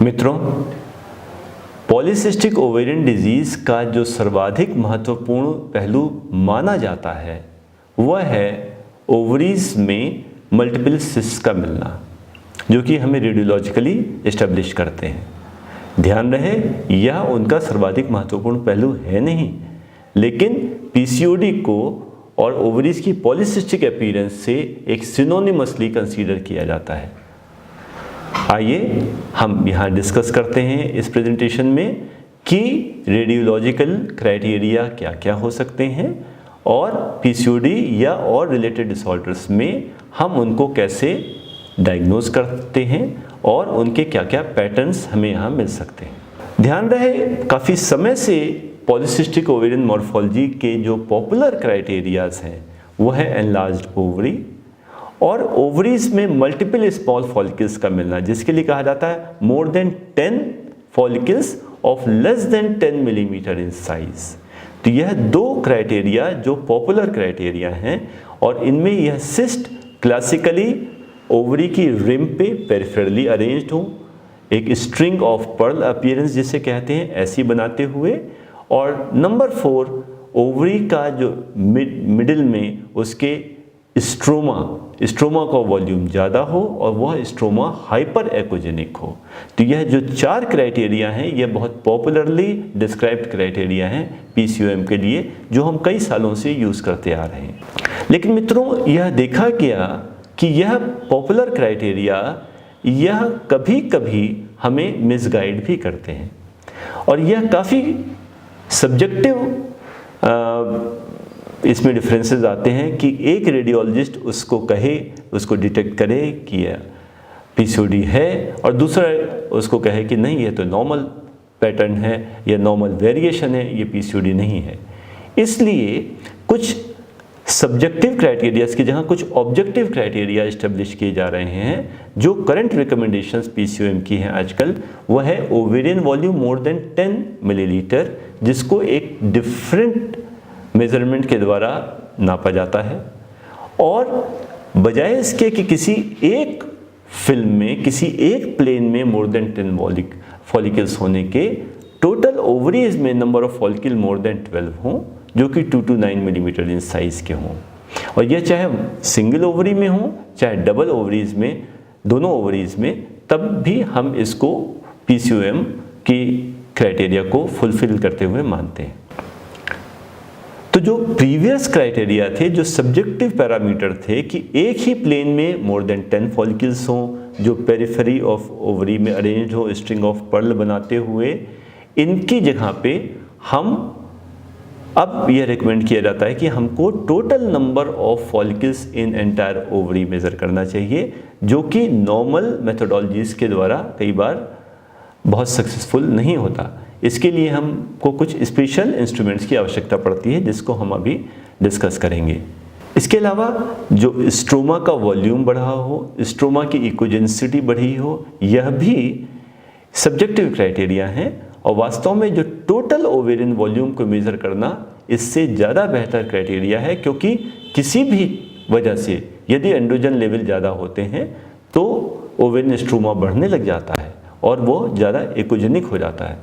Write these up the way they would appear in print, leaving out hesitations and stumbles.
मित्रों, polycystic ovarian disease का जो सर्वाधिक महत्वपूर्ण पहलू माना जाता है वह है ओवरीज में मल्टीपल सिस्ट का मिलना, जो कि हमें रेडियोलॉजिकली एस्टेब्लिश करते हैं। ध्यान रहे, यह उनका सर्वाधिक महत्वपूर्ण पहलू है नहीं, लेकिन पीसीओडी को और ओवरीज की पॉलीसिस्टिक अपीयरेंस से एक सिनोनिमसली कंसीडर किया जाता है। आइए हम यहाँ डिस्कस करते हैं इस प्रेजेंटेशन में कि रेडियोलॉजिकल क्राइटेरिया क्या क्या हो सकते हैं और पीसीओडी या और रिलेटेड डिसऑर्डर्स में हम उनको कैसे डायग्नोज करते हैं और उनके क्या क्या पैटर्न्स हमें यहाँ मिल सकते हैं। ध्यान रहे, काफ़ी समय से पॉलीसिस्टिक ओवेरियन मॉर्फोलॉजी के जो पॉपुलर क्राइटेरियाज हैं वह है एनलार्ज्ड ओवरी और ओवरीज में मल्टीपल स्मॉल फॉलिकल्स का मिलना, जिसके लिए कहा जाता है more than 10 follicles of less than 10 millimetre in size. तो यह दो क्राइटेरिया जो पॉपुलर क्राइटेरिया हैं और इनमें यह सिस्ट क्लासिकली ओवरी की रिम पे पेरिफेरली अरेंज्ड हो, एक स्ट्रिंग ऑफ पर्ल अपीयरेंस जिसे कहते हैं ऐसी बनाते हुए, और नंबर 4 ओवरी का जो मिडिल में उसके स्ट्रोमा का वॉल्यूम ज़्यादा हो और वह स्ट्रोमा हाइपर एकोजेनिक हो। तो यह जो 4 क्राइटेरिया हैं यह बहुत पॉपुलरली डिस्क्राइब्ड क्राइटेरिया हैं पीसीओएम के लिए, जो हम कई सालों से यूज़ करते आ रहे हैं। लेकिन मित्रों, यह देखा गया कि यह पॉपुलर क्राइटेरिया यह कभी कभी हमें मिसगाइड भी करते हैं और यह काफ़ी सब्जेक्टिव इसमें डिफरेंसेस आते हैं कि एक रेडियोलॉजिस्ट उसको कहे, उसको डिटेक्ट करे कि यह पीसीओडी है और दूसरा उसको कहे कि नहीं, यह तो नॉर्मल पैटर्न है या नॉर्मल वेरिएशन है, ये पीसीओडी नहीं है। इसलिए कुछ सब्जेक्टिव क्राइटेरियाज की जहाँ कुछ ऑब्जेक्टिव क्राइटेरिया इस्टेब्लिश किए जा रहे हैं, जो करंट रिकमेंडेशंस पीसीओएम की हैं आजकल, वह है ovarian volume more than 10 millilitre, जिसको एक डिफरेंट मेजरमेंट के द्वारा नापा जाता है, और बजाय इसके कि किसी एक फिल्म में किसी एक प्लेन में मोर देन 10 फॉलिकल्स होने के, टोटल ओवरीज में number of follicle more than 12 हों, जो कि 2 to 9 मिलीमीटर इन साइज़ के हों, और यह चाहे सिंगल ओवरी में हो चाहे डबल ओवरीज में, दोनों ओवरीज में, तब भी हम इसको पीसीओएम की क्राइटेरिया को फुलफिल करते हुए मानते हैं। तो जो प्रीवियस क्राइटेरिया थे, जो सब्जेक्टिव पैरामीटर थे कि एक ही प्लेन में मोर देन 10 फॉलिकल्स हों, जो पेरिफेरी ऑफ ओवरी में अरेंज हो स्ट्रिंग ऑफ पर्ल बनाते हुए, इनकी जगह पे हम अब यह रिकमेंड किया जाता है कि हमको total number of follicles in entire ovary measure करना चाहिए, जो कि नॉर्मल मेथोडोलॉजीज़ के द्वारा कई बार बहुत सक्सेसफुल नहीं होता। इसके लिए हमको कुछ स्पेशल इंस्ट्रूमेंट्स की आवश्यकता पड़ती है, जिसको हम अभी डिस्कस करेंगे। इसके अलावा जो स्ट्रोमा का वॉल्यूम बढ़ा हो, स्ट्रोमा की इकोजेनिसिटी बढ़ी हो, यह भी सब्जेक्टिव क्राइटेरिया हैं, और वास्तव में जो टोटल ओवेरियन वॉल्यूम को मेज़र करना इससे ज़्यादा बेहतर क्राइटेरिया है, क्योंकि किसी भी वजह से यदि एंड्रोजन लेवल ज़्यादा होते हैं तो ओवेरियन स्ट्रोमा बढ़ने लग जाता है और वो ज़्यादा एकोजेनिक हो जाता है।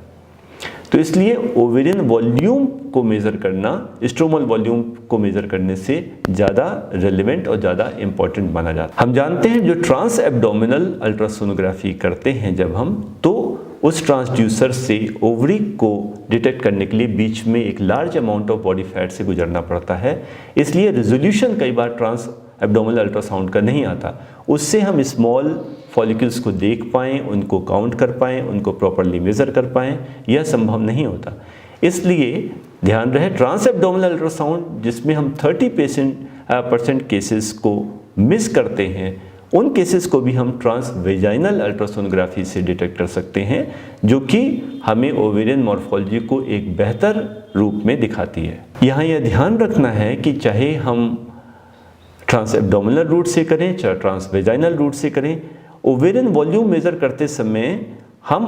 तो इसलिए ओवेरियन वॉल्यूम को मेज़र करना स्ट्रोमल वॉल्यूम को मेज़र करने से ज़्यादा रेलेवेंट और ज़्यादा इम्पॉर्टेंट माना जाता है। हम जानते हैं जो ट्रांस एब्डोमिनल अल्ट्रासोनोग्राफी करते हैं जब हम, तो उस ट्रांसड्यूसर से ओवरी को डिटेक्ट करने के लिए बीच में एक large amount of body fat से गुजरना पड़ता है, इसलिए रेजोल्यूशन कई बार ट्रांस एब्डोमिनल अल्ट्रासाउंड का नहीं आता। उससे हम स्मॉल फॉलिकल्स को देख पाएँ, उनको काउंट कर पाएँ, उनको प्रॉपरली मेज़र कर पाएँ, यह संभव नहीं होता। इसलिए ध्यान रहे, ट्रांस एब्डोमिनल अल्ट्रासाउंड जिसमें हम 30% केसेस को मिस करते हैं, उन केसेस को भी हम ट्रांस वेजाइनल अल्ट्रासोनोग्राफी से डिटेक्ट कर सकते हैं, जो कि हमें ओवेरियन मॉर्फोलॉजी को एक बेहतर रूप में दिखाती है। यहाँ यह ध्यान रखना है कि चाहे हम ट्रांस एब्डोमिनल रूट से करें चाहे ट्रांस वेजाइनल रूट से करें, ओवेरियन वॉल्यूम मेज़र करते समय हम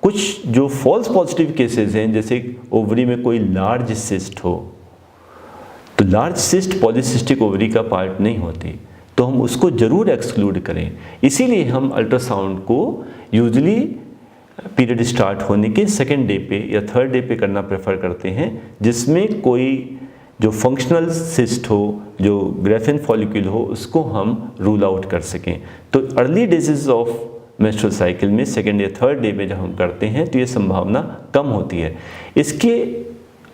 कुछ जो फॉल्स पॉजिटिव केसेस हैं, जैसे ओवरी में कोई लार्ज सिस्ट हो, तो लार्ज सिस्ट पॉलीसिस्टिक ओवरी का पार्ट नहीं होती, तो हम उसको ज़रूर एक्सक्लूड करें। इसीलिए हम अल्ट्रासाउंड को यूजुअली पीरियड स्टार्ट होने के सेकेंड डे पे या थर्ड डे पे करना प्रेफर करते हैं, जिसमें कोई जो फंक्शनल सिस्ट हो, जो ग्रेफिन फॉलिक्यूल हो, उसको हम रूल आउट कर सकें। तो early doses of menstrual cycle में सेकेंड या थर्ड डे में जब हम करते हैं तो ये संभावना कम होती है। इसके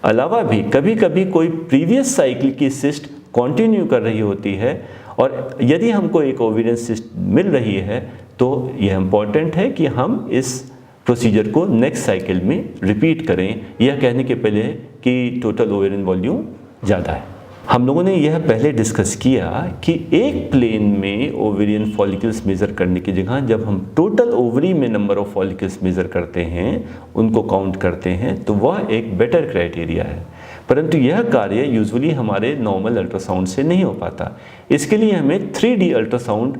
अलावा भी कभी कभी कोई प्रीवियस साइकिल की सिस्ट कंटिन्यू कर रही होती है, और यदि हमको एक ओवेरियन सिस्ट मिल रही है तो यह इम्पॉर्टेंट है कि हम इस प्रोसीजर को नेक्स्ट साइकिल में रिपीट करें, यह कहने के पहले कि टोटल ओवेरियन वॉल्यूम ज़्यादा है। हम लोगों ने यह पहले डिस्कस किया कि एक प्लेन में ओवेरियन फॉलिकल्स मेज़र करने की जगह जब हम टोटल ओवरी में नंबर ऑफ फॉलिकल्स मेज़र करते हैं, उनको काउंट करते हैं, तो वह एक बेटर क्राइटेरिया है। परंतु यह कार्य यूजुअली हमारे नॉर्मल अल्ट्रासाउंड से नहीं हो पाता। इसके लिए हमें 3D अल्ट्रासाउंड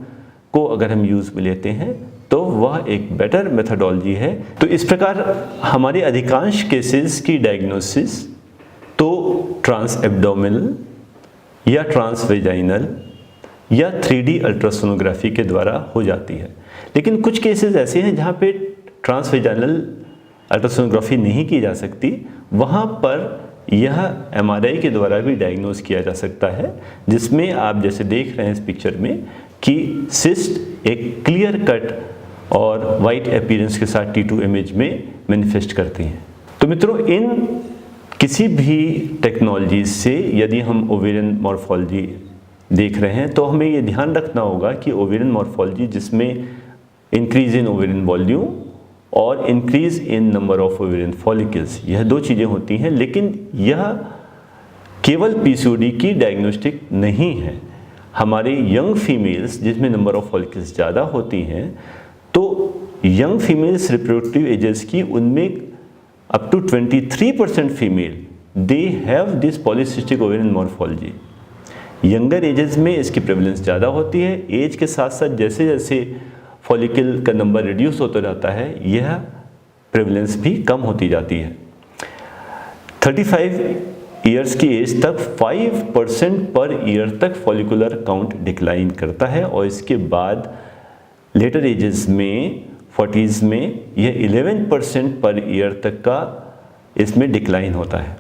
को अगर हम यूज़ में लेते हैं तो वह एक बेटर मेथडोलॉजी है। तो इस प्रकार हमारे अधिकांश केसेस की डायग्नोसिस तो ट्रांस एब्डोमिनल या ट्रांसवेजाइनल या 3D अल्ट्रासोनोग्राफी के द्वारा हो जाती है। लेकिन कुछ केसेस ऐसे हैं जहाँ पे ट्रांसवेजाइनल अल्ट्रासोनोग्राफी नहीं की जा सकती, वहाँ पर यह MRI के द्वारा भी डायग्नोज किया जा सकता है, जिसमें आप जैसे देख रहे हैं इस पिक्चर में कि सिस्ट एक क्लियर कट और वाइट अपीयरेंस के साथ T2 इमेज में मैनिफेस्ट करती हैं। तो मित्रों, इन किसी भी टेक्नोलॉजी से यदि हम ओवेरियन मॉर्फोलॉजी देख रहे हैं तो हमें ये ध्यान रखना होगा कि ओवेरियन मॉर्फोलॉजी जिसमें इंक्रीज इन ओवेरियन वॉल्यूम और increase in number of ovarian follicles, यह दो चीज़ें होती हैं, लेकिन यह केवल PCOD की डायग्नोस्टिक नहीं है। हमारे यंग फीमेल्स जिसमें नंबर ऑफ फॉलिकल्स ज़्यादा होती हैं, तो यंग फीमेल्स रिप्रोडक्टिव एजेस की उनमें up to 23% female they have this polycystic ovarian morphology. Younger ages में इसकी प्रेवलेंस ज़्यादा होती है। एज के साथ साथ जैसे जैसे फॉलिकल का नंबर रिड्यूस होता जाता है, यह प्रेवलेंस भी कम होती जाती है। 35 ईयर्स की एज तक 5% पर ईयर तक फॉलिकुलर काउंट डिक्लाइन करता है, और इसके बाद लेटर एजेस में 40s में यह 11% पर ईयर तक का इसमें डिक्लाइन होता है।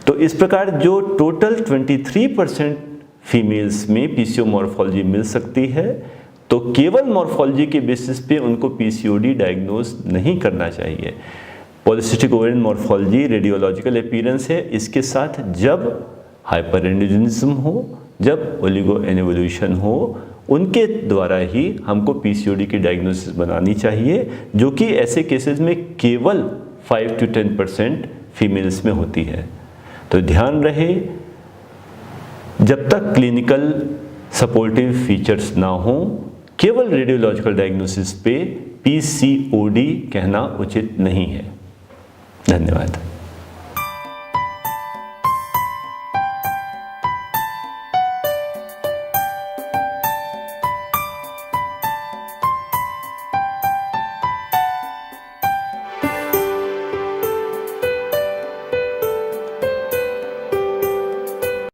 तो इस प्रकार जो टोटल 23% फीमेल्स में PCO मॉर्फोलॉजी मिल सकती है, तो केवल मॉर्फोलॉजी के बेसिस पे उनको PCOD डायग्नोज नहीं करना चाहिए। Polycystic ovarian morphology radiological appearance है, इसके साथ जब हाइपरएंड्रोजनिज्म हो, जब ओलिगो एनिवोल्यूशन हो, उनके द्वारा ही हमको PCOD की डायग्नोसिस बनानी चाहिए, जो कि ऐसे केसेस में केवल 5 to 10% फीमेल्स में होती है। तो ध्यान रहे, जब तक क्लिनिकल सपोर्टिव फीचर्स ना हो, केवल रेडियोलॉजिकल डायग्नोसिस पे PCOD कहना उचित नहीं है। धन्यवाद।